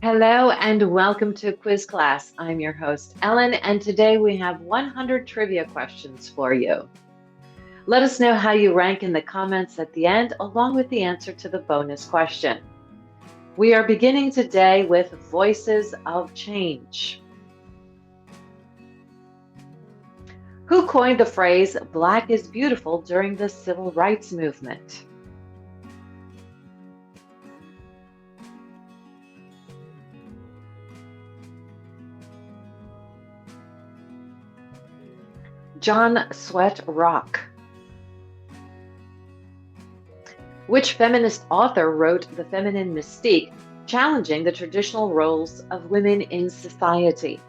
Hello and welcome to Quiz Class. I'm your host, Ellen, and today we have 100 trivia questions for you. Let us know how you rank in the comments at the end, along with the answer to the bonus question. We are beginning today with Voices of Change. Who coined the phrase, "Black is beautiful" during the Civil Rights Movement? John Sweat Rock. Which feminist author wrote The Feminine Mystique, challenging the traditional roles of women in society?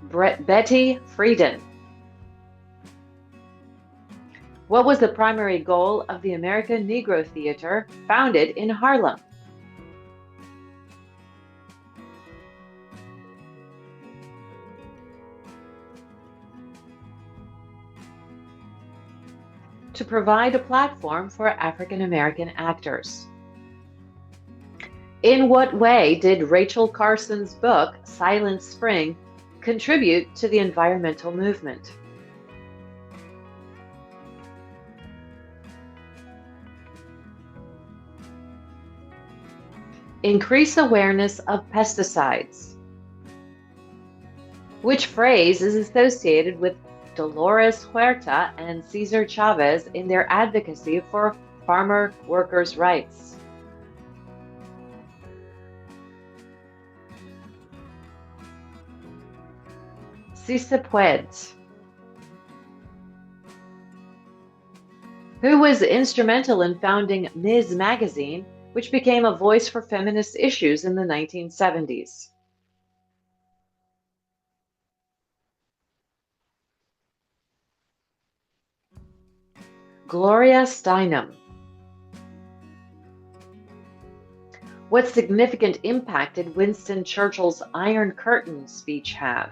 Betty Friedan. What was the primary goal of the American Negro Theater, founded in Harlem? To provide a platform for African American actors. In what way did Rachel Carson's book, Silent Spring, contribute to the environmental movement? Increase awareness of pesticides. Which phrase is associated with Dolores Huerta and Cesar Chavez in their advocacy for farmer workers' rights? Si se puede. Who was instrumental in founding Ms. Magazine, which became a voice for feminist issues in the 1970s? Gloria Steinem. What significant impact did Winston Churchill's Iron Curtain speech have?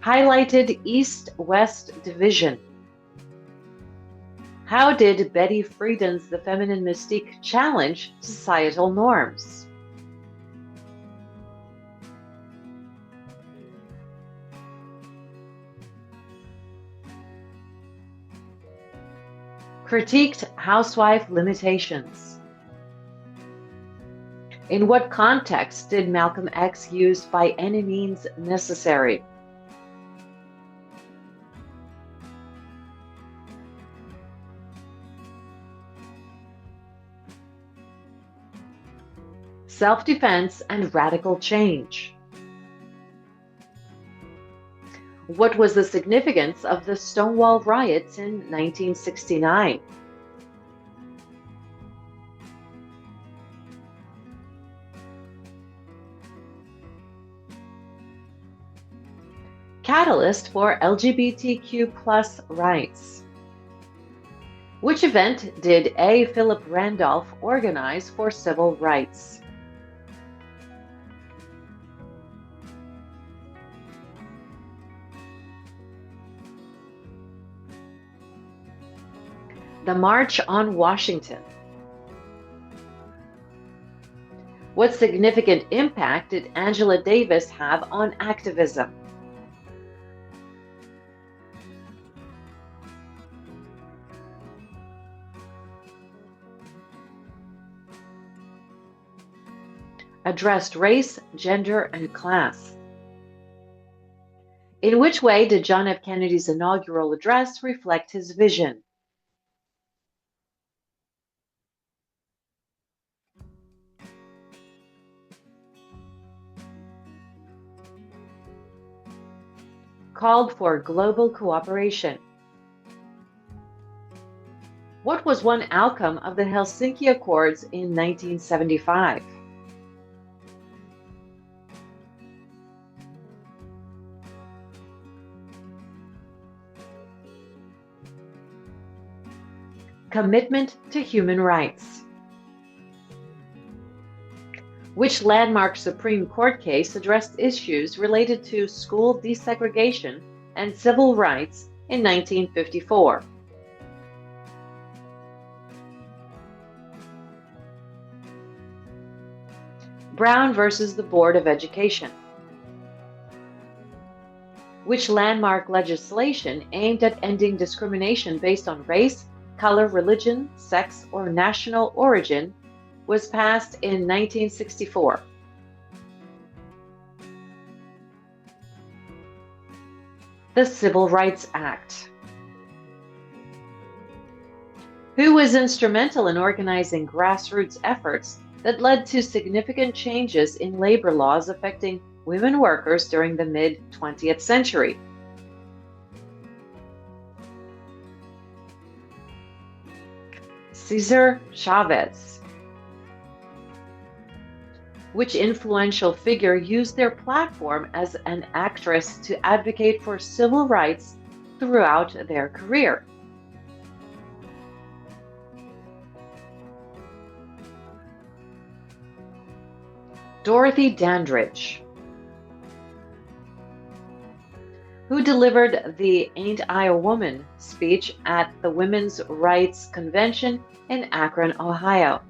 Highlighted East-West division. How did Betty Friedan's The Feminine Mystique challenge societal norms? Critiqued housewife limitations. In what context did Malcolm X use "by any means necessary"? Self-defense and radical change. What was the significance of the Stonewall riots in 1969? Catalyst for LGBTQ+ rights. Which event did A. Philip Randolph organize for civil rights? The March on Washington. What significant impact did Angela Davis have on activism? Addressed race, gender, and class. In which way did John F. Kennedy's inaugural address reflect his vision? Called for global cooperation. What was one outcome of the Helsinki Accords in 1975? Commitment to human rights. Which landmark Supreme Court case addressed issues related to school desegregation and civil rights in 1954? Brown versus the Board of Education. Which landmark legislation aimed at ending discrimination based on race, color, religion, sex, or national origin was passed in 1964? The Civil Rights Act. Who was instrumental in organizing grassroots efforts that led to significant changes in labor laws affecting women workers during the mid-20th century? Cesar Chavez. Which influential figure used their platform as an actress to advocate for civil rights throughout their career? Dorothy Dandridge. Who delivered the Ain't I a Woman speech at the Women's Rights Convention in Akron, Ohio?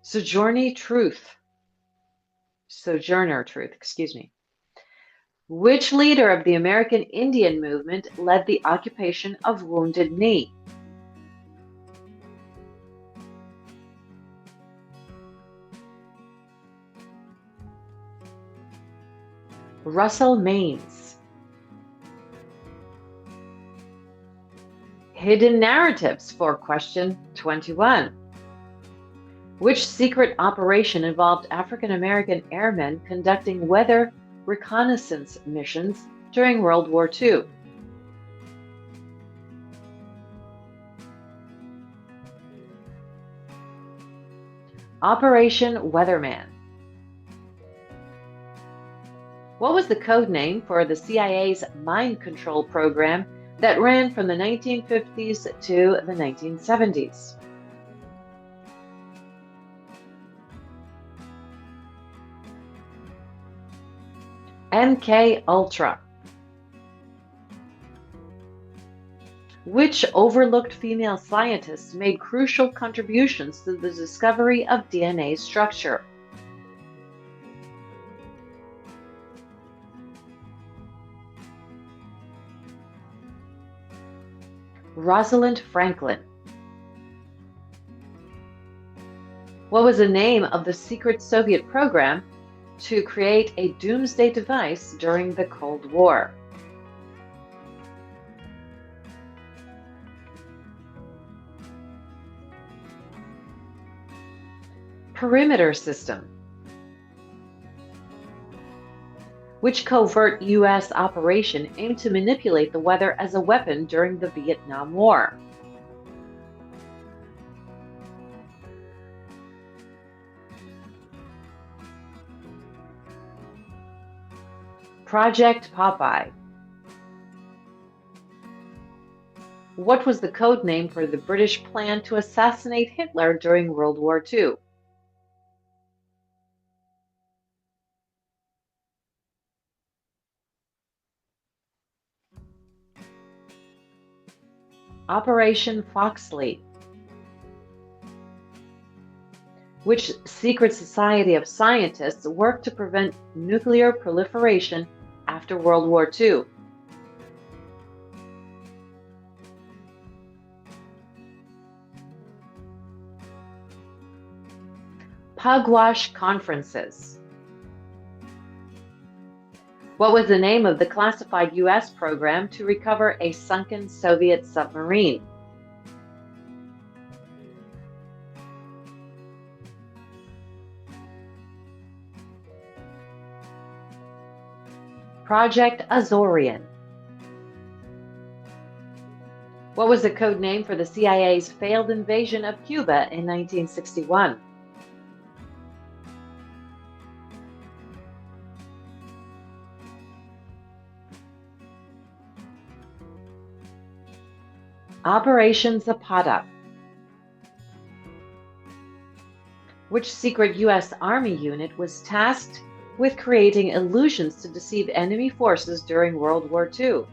Sojourner Truth, excuse me. Which leader of the American Indian movement led the occupation of Wounded Knee? Russell Maines. Hidden narratives for question 21. Which secret operation involved African American airmen conducting weather reconnaissance missions during World War II? Operation Weatherman. What was the code name for the CIA's mind control program that ran from the 1950s to the 1970s? MK Ultra. Which overlooked female scientists made crucial contributions to the discovery of DNA structure? Rosalind Franklin. What was the name of the secret Soviet program to create a doomsday device during the Cold War? Perimeter System. Which covert U.S. operation aimed to manipulate the weather as a weapon during the Vietnam War? Project Popeye. What was the code name for the British plan to assassinate Hitler during World War II? Operation Foxley. Which secret society of scientists worked to prevent nuclear proliferation after World War II? Pugwash Conferences. What was the name of the classified U.S. program to recover a sunken Soviet submarine? Project Azorian. What was the code name for the CIA's failed invasion of Cuba in 1961? Operation Zapata. Which secret U.S. Army unit was tasked with creating illusions to deceive enemy forces during World War II?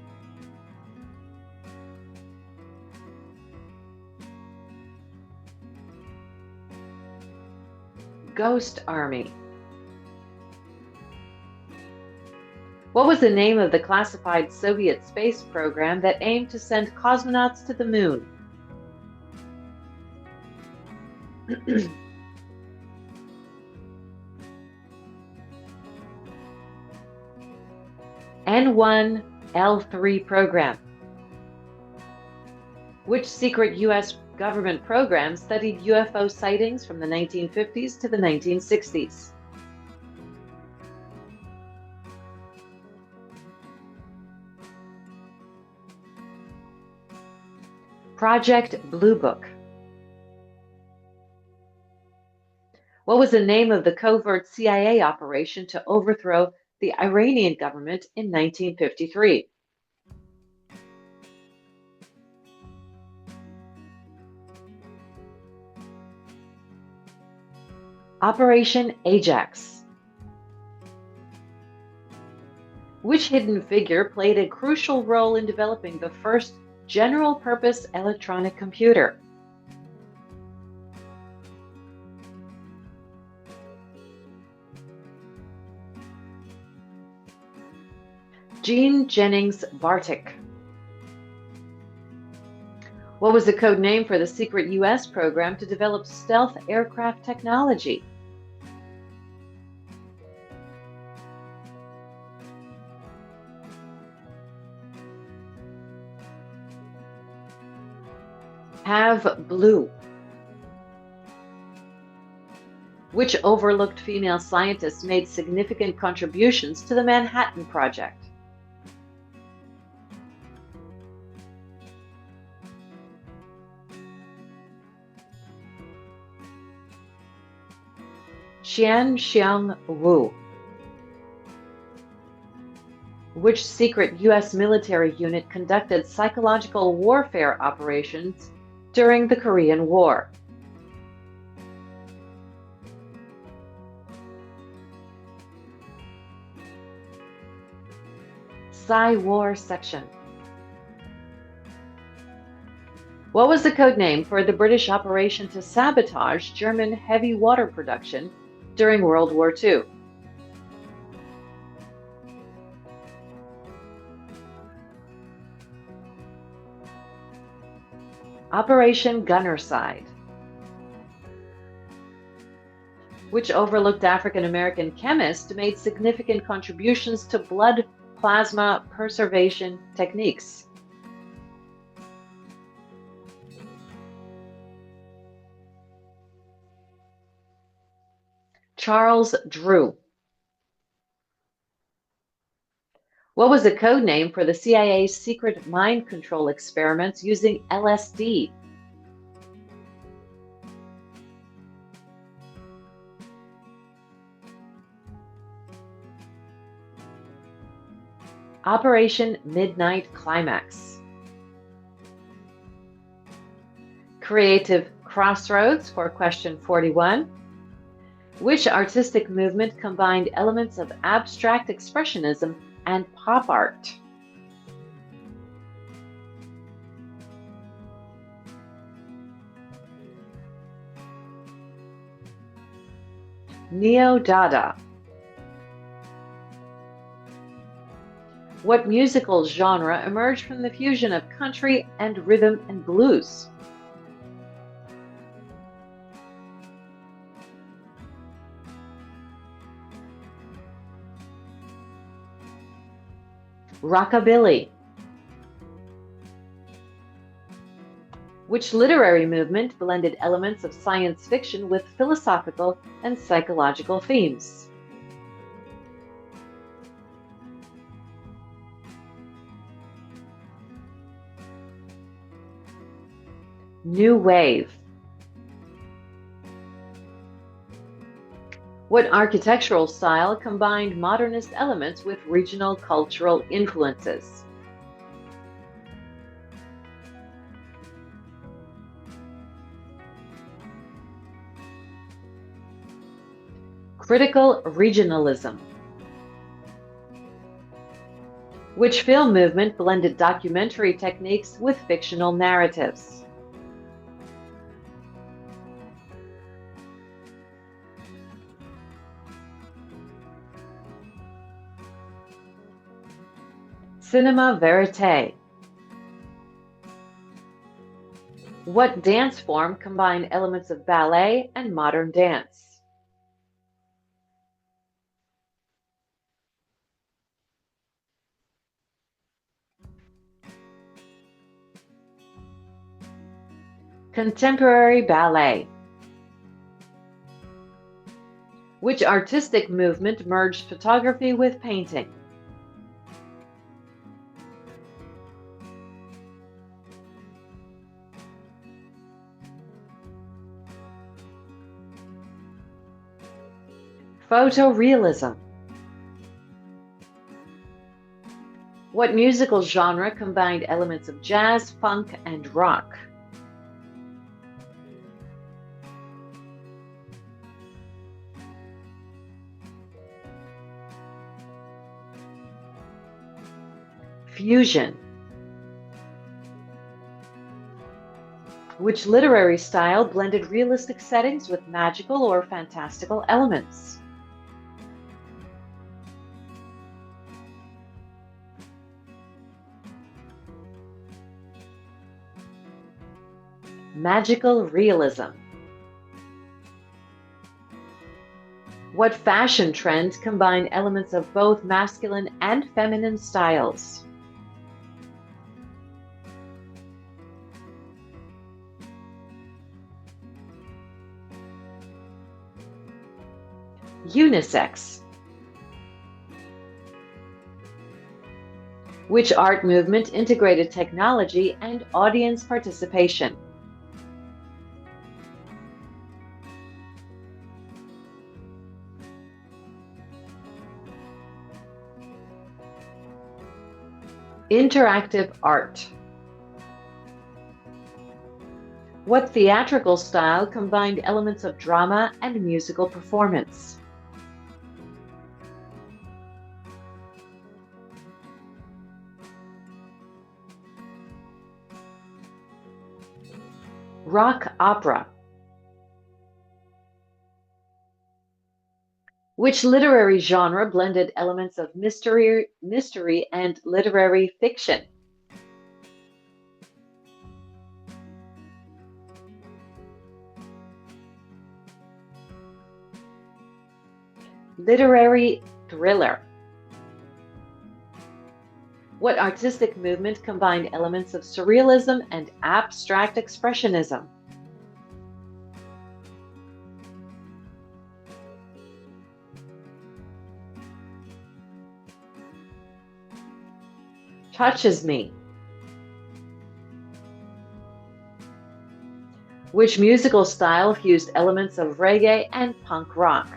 Ghost Army. What was the name of the classified Soviet space program that aimed to send cosmonauts to the moon? N1L3 program. Which secret U.S. government program studied UFO sightings from the 1950s to the 1960s? Project Blue Book. What was the name of the covert CIA operation to overthrow the Iranian government in 1953? Operation Ajax. Which hidden figure played a crucial role in developing the first general-purpose electronic computer? Gene Jennings Bartik. What was the code name for the secret U.S. program to develop stealth aircraft technology? Have Blue. Which overlooked female scientist made significant contributions to the Manhattan Project? Xiang Wu. Which secret U.S. military unit conducted psychological warfare operations during the Korean War? Psy-War Section. What was the code name for the British operation to sabotage German heavy water production during World War II? Operation Gunnerside. Which overlooked African American chemist made significant contributions to blood plasma preservation techniques? Charles Drew. What was the code name for the CIA's secret mind control experiments using LSD? Operation Midnight Climax. Creative Crossroads for question 41. Which artistic movement combined elements of abstract expressionism and pop art? Neo-Dada. What musical genre emerged from the fusion of country and rhythm and blues? Rockabilly. Which literary movement blended elements of science fiction with philosophical and psychological themes? New Wave. What architectural style combined modernist elements with regional cultural influences? Critical regionalism. Which film movement blended documentary techniques with fictional narratives? Cinema verite. What dance form combined elements of ballet and modern dance? Contemporary ballet. Which artistic movement merged photography with painting? Photorealism. What musical genre combined elements of jazz, funk, and rock? Fusion. Which literary style blended realistic settings with magical or fantastical elements? Magical realism. What fashion trend combined elements of both masculine and feminine styles? Unisex. Which art movement integrated technology and audience participation? Interactive art. What theatrical style combined elements of drama and musical performance? Rock opera. Which literary genre blended elements of mystery and literary fiction? Literary thriller. What artistic movement combined elements of surrealism and abstract expressionism? Touches me. Which musical style fused elements of reggae and punk rock?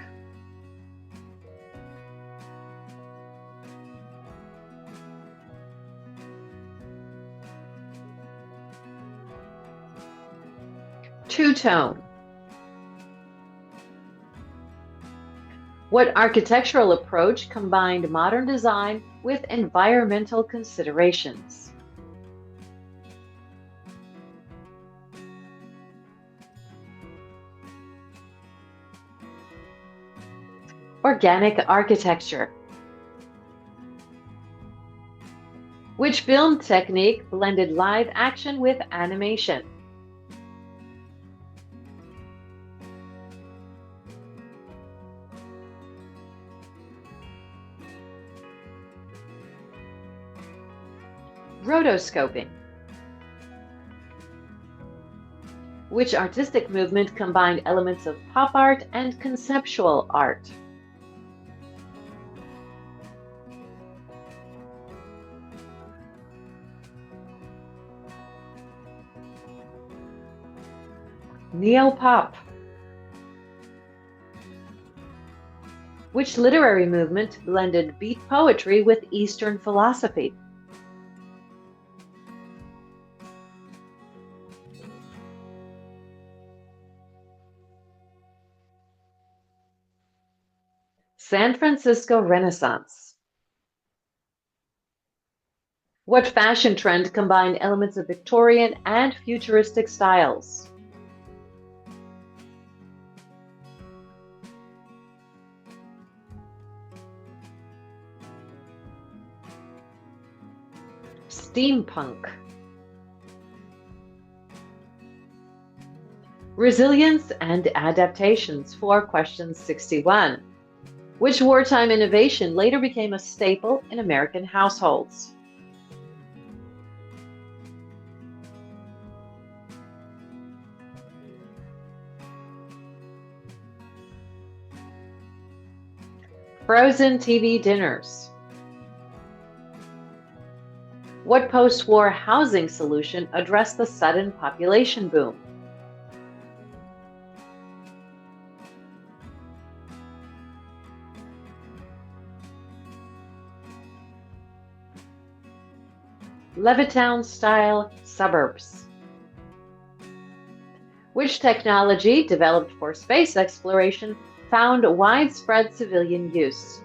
Two-tone. What architectural approach combined modern design with environmental considerations? Organic architecture. Which film technique blended live action with animation? Rotoscoping. Which artistic movement combined elements of pop art and conceptual art? Neo-pop. Which literary movement blended beat poetry with Eastern philosophy? San Francisco Renaissance. What fashion trend combined elements of Victorian and futuristic styles? Steampunk. Resilience and adaptations for question 61. Which wartime innovation later became a staple in American households? Frozen TV dinners. What post-war housing solution addressed the sudden population boom? Levittown-style suburbs. Which technology developed for space exploration found widespread civilian use?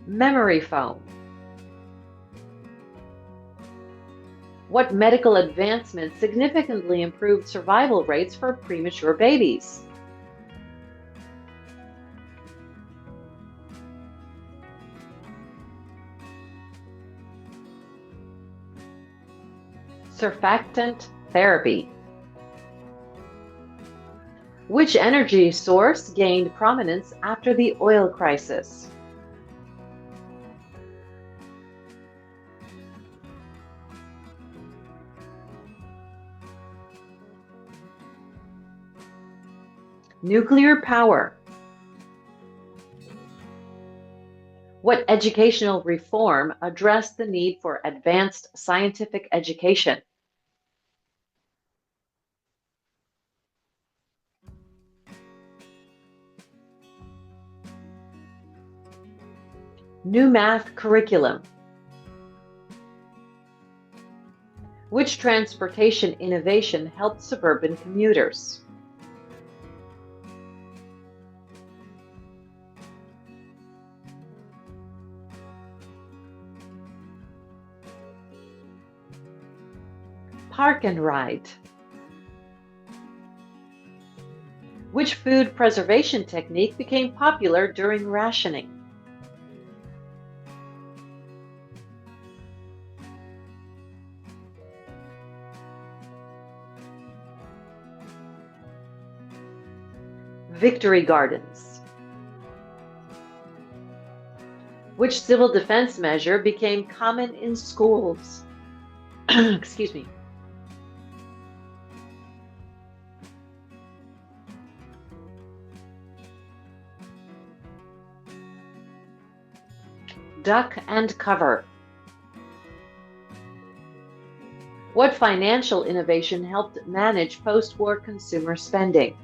Memory foam. What medical advancement significantly improved survival rates for premature babies? Surfactant therapy. Which energy source gained prominence after the oil crisis? Nuclear power. What educational reform addressed the need for advanced scientific education? New math curriculum. Which transportation innovation helped suburban commuters? Park and ride. Which food preservation technique became popular during rationing? Victory gardens. Which civil defense measure became common in schools? Excuse me. Duck and cover. What financial innovation helped manage post-war consumer spending?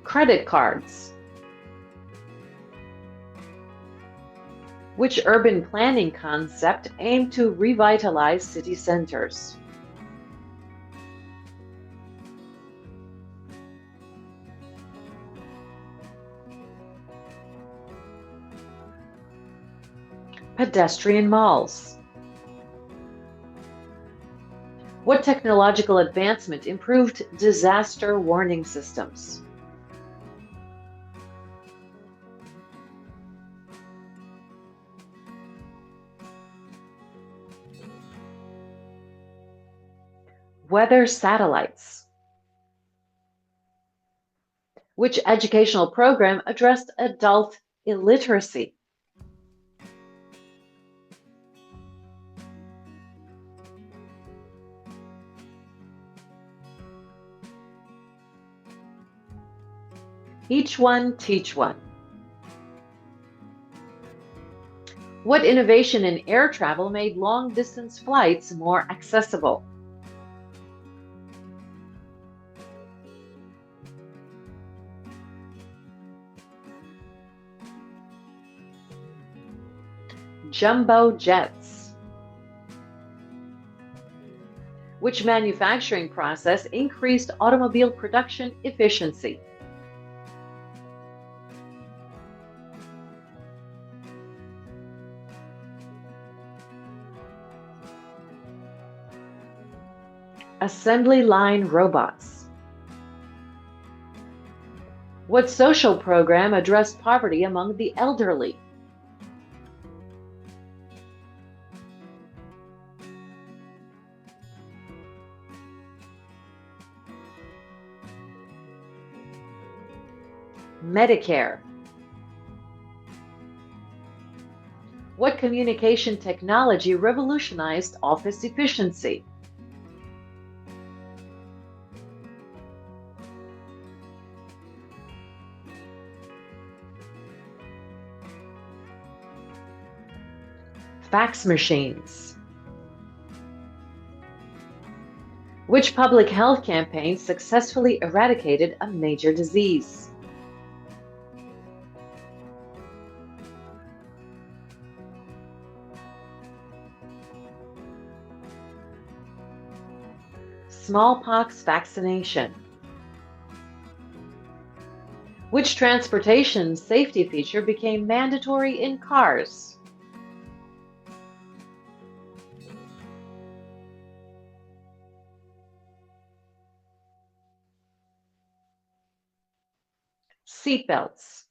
Credit cards. Which urban planning concept aimed to revitalize city centers? Pedestrian malls. What technological advancement improved disaster warning systems? Weather satellites. Which educational program addressed adult illiteracy? Each one, teach one. What innovation in air travel made long-distance flights more accessible? Jumbo jets. Which manufacturing process increased automobile production efficiency? Assembly line robots. What social program addressed poverty among the elderly? Medicare. What communication technology revolutionized office efficiency? Fax machines. Which public health campaign successfully eradicated a major disease? Smallpox vaccination. Which transportation safety feature became mandatory in cars? Seatbelts.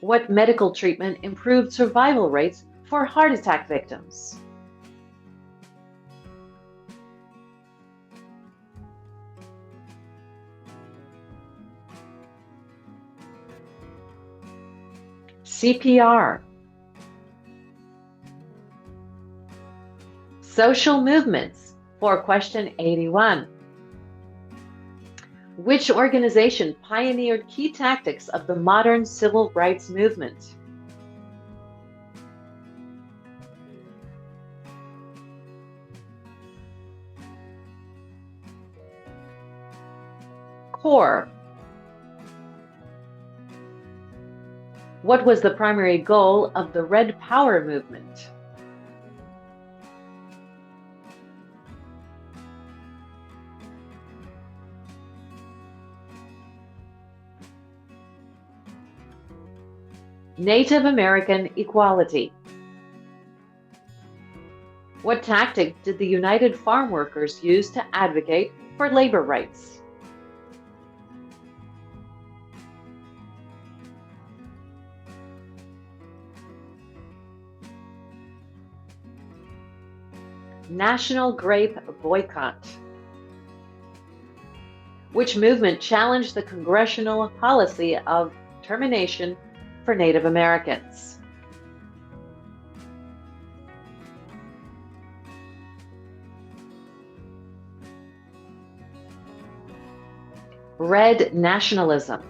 What medical treatment improved survival rates for heart attack victims? CPR. Social movements for question 81. Which organization pioneered key tactics of the modern civil rights movement? CORE. What was the primary goal of the Red Power movement? Native American equality. What tactic did the United Farm Workers use to advocate for labor rights? National Grape Boycott. Which movement challenged the congressional policy of termination for Native Americans? Red nationalism.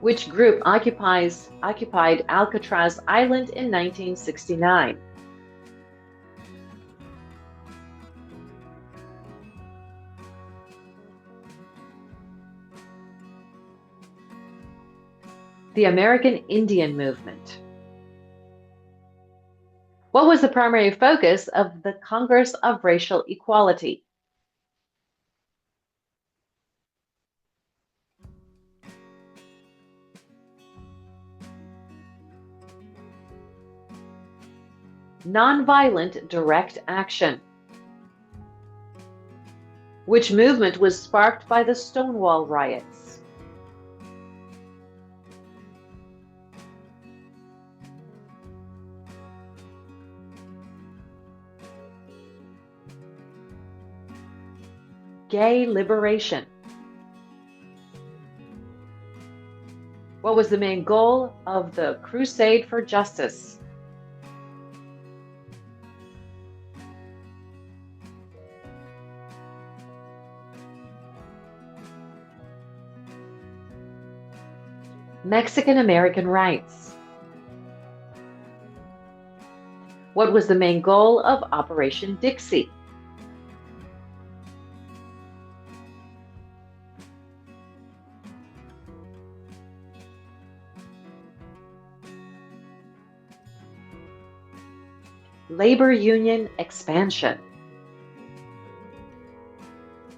Which group occupied Alcatraz Island in 1969? The American Indian Movement. What was the primary focus of the Congress of Racial Equality? Nonviolent direct action. Which movement was sparked by the Stonewall riots? Gay liberation. What was the main goal of the Crusade for Justice? Mexican American rights. What was the main goal of Operation Dixie? Labor union expansion.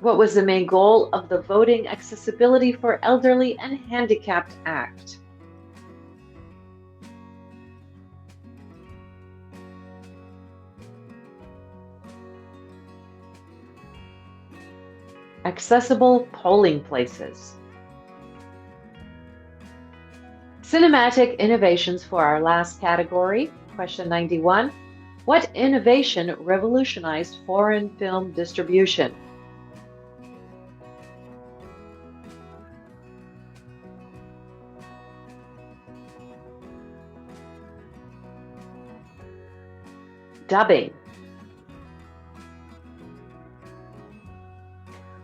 What was the main goal of the Voting Accessibility for Elderly and Handicapped Act? Accessible polling places. Cinematic innovations for our last category. Question 91. What innovation revolutionized foreign film distribution? Dubbing.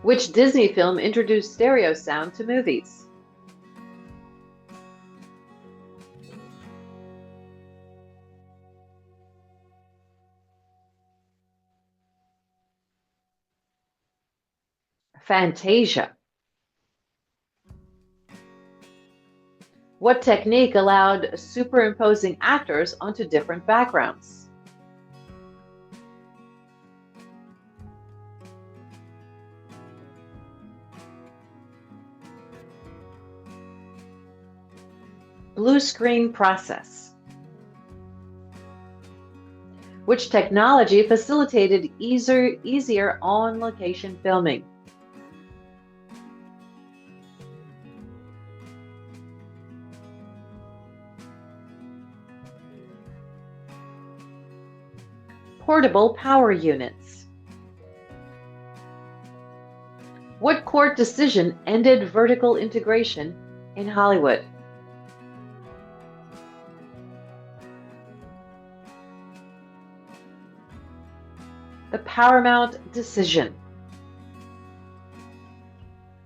Which Disney film introduced stereo sound to movies? Fantasia. What technique allowed superimposing actors onto different backgrounds? Blue screen process. Which technology facilitated easier on-location filming? Portable power units. What court decision ended vertical integration in Hollywood? The Paramount decision.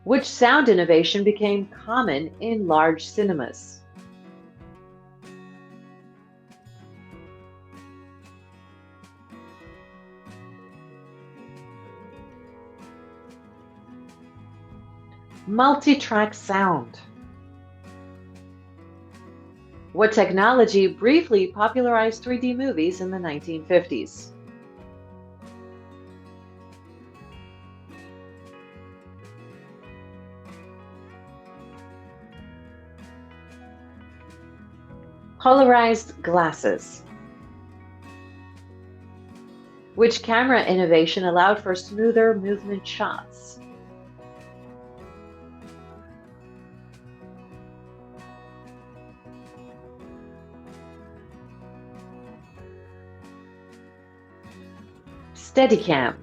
Which sound innovation became common in large cinemas? Multi-track sound. What technology briefly popularized 3D movies in the 1950s? Polarized glasses. Which camera innovation allowed for smoother movement shots? Steadicam.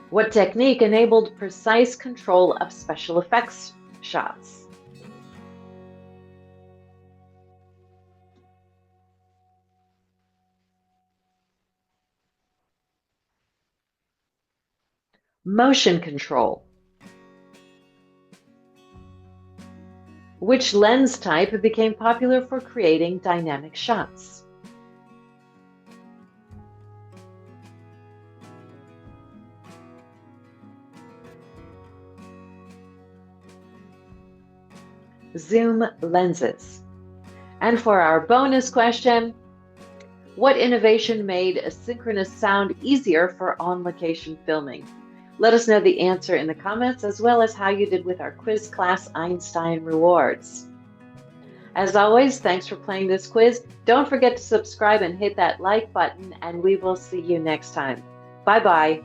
What technique enabled precise control of special effects shots? Motion control. Which lens type became popular for creating dynamic shots? Zoom lenses. And for our bonus question, what innovation made asynchronous sound easier for on-location filming? Let us know the answer in the comments, as well as how you did with our quiz class Einstein rewards. As always, thanks for playing this quiz. Don't forget to subscribe and hit that like button, and we will see you next time. Bye-bye.